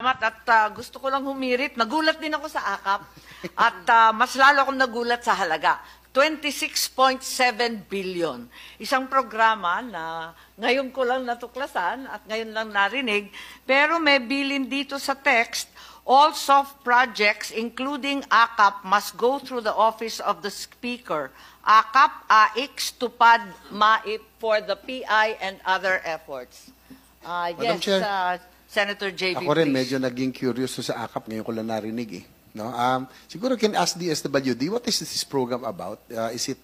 At gusto ko lang humirit. Nagulat din ako sa AKAP. At mas lalo akong nagulat sa halaga. 26.7 billion. Isang programa na ngayon ko lang natuklasan at ngayon lang narinig. Pero may bilin dito sa text, all soft projects, including AKAP, must go through the office of the Speaker. AKAP, AIX, TUPAD, MAIP for the PI and other efforts. Madam Yes, Chair. Senator JB, Ako rin please. medyo naging curious sa AKAP, ngayon ko lang narinig eh. No? Siguro can ask DSWD, what is this program about? Is it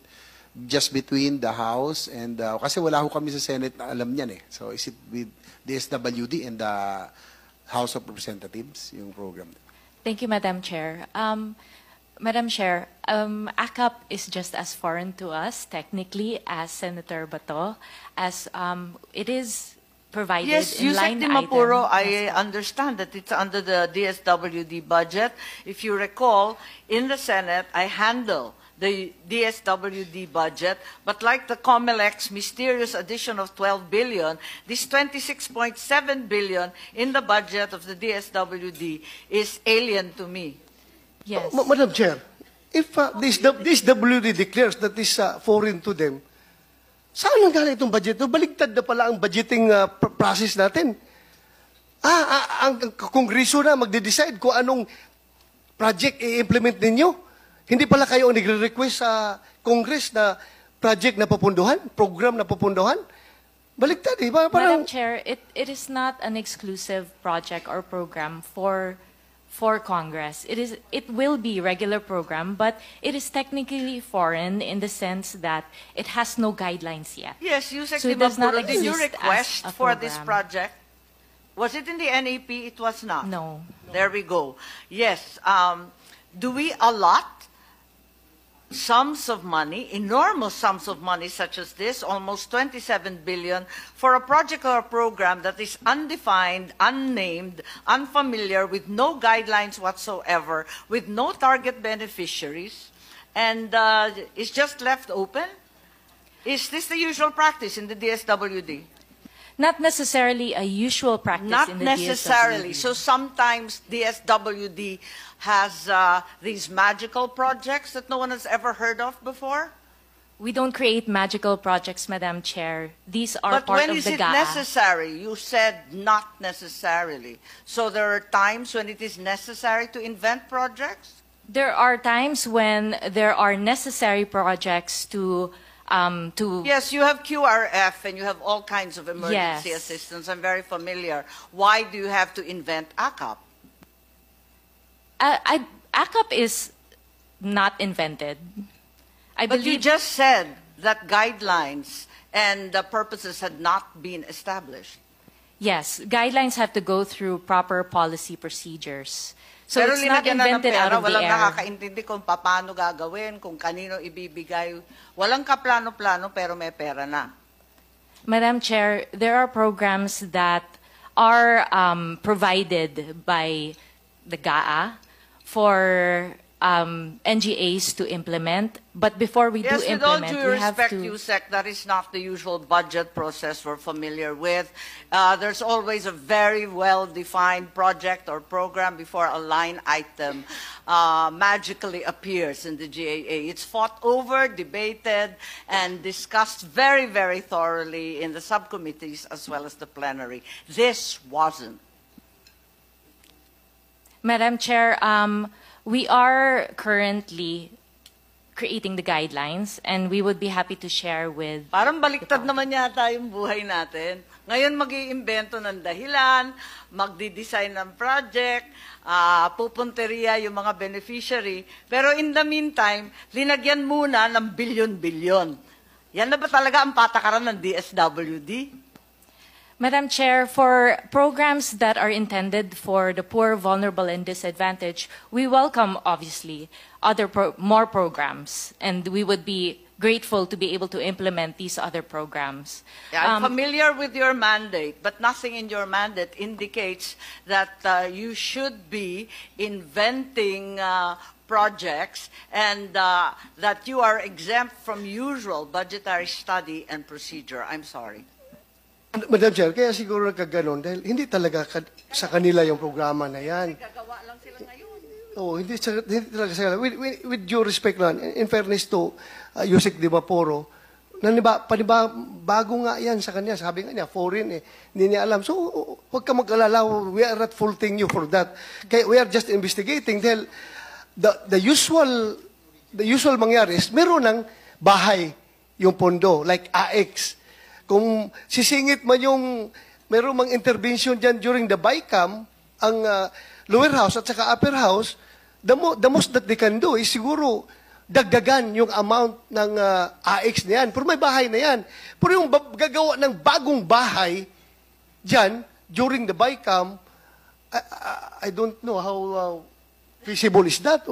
just between the House and, kasi wala ho kami sa Senate na alam niyan eh. So is it with DSWD and the House of Representatives, yung program? Thank you, Madam Chair. Madam Chair, AKAP is just as foreign to us, technically, as Senator Bato, as it is provided Yes, in Yusek line Di Mapuro, item. I understand that it's under the DSWD budget. If you recall, in the Senate, I handle the DSWD budget, but like the COMELEC's mysterious addition of 12 billion, this 26.7 billion in the budget of the DSWD is alien to me. Yes. Madam Chair, if this WD declares that is foreign to them, saan nang galing itong budget? Baligtad na pala ang budgeting process natin. Ang Kongreso na magde-decide kung anong project i-implement ninyo. Hindi pala kayo ang nagre-request sa Congress na project na papunduhan, program na papunduhan. Baligtad eh. Madam Chair, it is not an exclusive project or program for Congress. It will be regular program, but it is technically foreign in the sense that it has no guidelines yet. Yes, Yusek So Di it does not Mapuro, did you exist request as a for this program. project? Was it in the NAP? It was not. No. There we go. Yes. Do we allot sums of money, enormous sums of money such as this, almost 27 billion, for a project or a program that is undefined, unnamed, unfamiliar, with no guidelines whatsoever, with no target beneficiaries, and is just left open? Is this the usual practice in the DSWD? Not necessarily a usual practice Not in the necessarily. DSWD. So sometimes DSWD has these magical projects that no one has ever heard of before. We don't create magical projects, Madam Chair. These are But part when of is the it GAA. necessary? You said not necessarily. So there are times when it is necessary to invent projects? There are times when there are necessary projects to Yes, you have QRF and you have all kinds of emergency Yes. assistance. I'm very familiar. Why do you have to invent AKAP? AKAP is not invented. I But you believe just said that guidelines and the purposes had not been established. yes, guidelines have to go through proper policy procedures. So Pero it's not linagyan na ng invented out pera, of the walang air. nakakaintindi kung paano gagawin, kung kanino ibibigay. Walang kaplano-plano pero may pera na. Madam Chair, there are programs that are provided by the GAA for NGAs to implement. But before we Yes, do with all implement, due we have respect, to... Yusek, that is not the usual budget process we're familiar with. There's always a very well-defined project or program before a line item magically appears in the GAA. It's fought over, debated, and discussed very, very thoroughly in the subcommittees as well as the plenary. This wasn't. Madam Chair, we are currently creating the guidelines, and we would be happy to share with... Parang baliktad naman yata yung buhay natin. Ngayon mag-iimbento ng dahilan, magdi-design ng project, pupunteriya yung mga beneficiary. Pero in the meantime, linagyan muna ng bilyon-bilyon. Yan na ba talaga ang patakaran ng DSWD? Madam Chair, for programs that are intended for the poor, vulnerable, and disadvantaged, we welcome, obviously, more programs, and we would be grateful to be able to implement these other programs. Yeah, I'm familiar with your mandate, but nothing in your mandate indicates that you should be inventing projects and that you are exempt from usual budgetary study and procedure. I'm sorry. Madam Chair, kaya siguro nagkaganon dahil hindi talaga sa kanila yung programa na yan. Gagawa lang sila ngayon. Oo, hindi talaga sa kanila. With due respect lang, in fairness to Yusek Di Vaporo, bago nga yan sa kanya. Sabi nga niya, foreign eh. Hindi niya alam. So, huwag ka mag-alala. We are not faulting you for that. Kaya we are just investigating dahil the usual mangyari is meron ng bahay yung pondo, like AX. Kung sisingit man yung meron mang intervention dyan during the BICAM, ang lower house at saka upper house, the most that they can do is siguro dagdagan yung amount ng AX na yan. Pero may bahay na yan. Pero yung gagawa ng bagong bahay dyan during the BICAM, I don't know how feasible is that.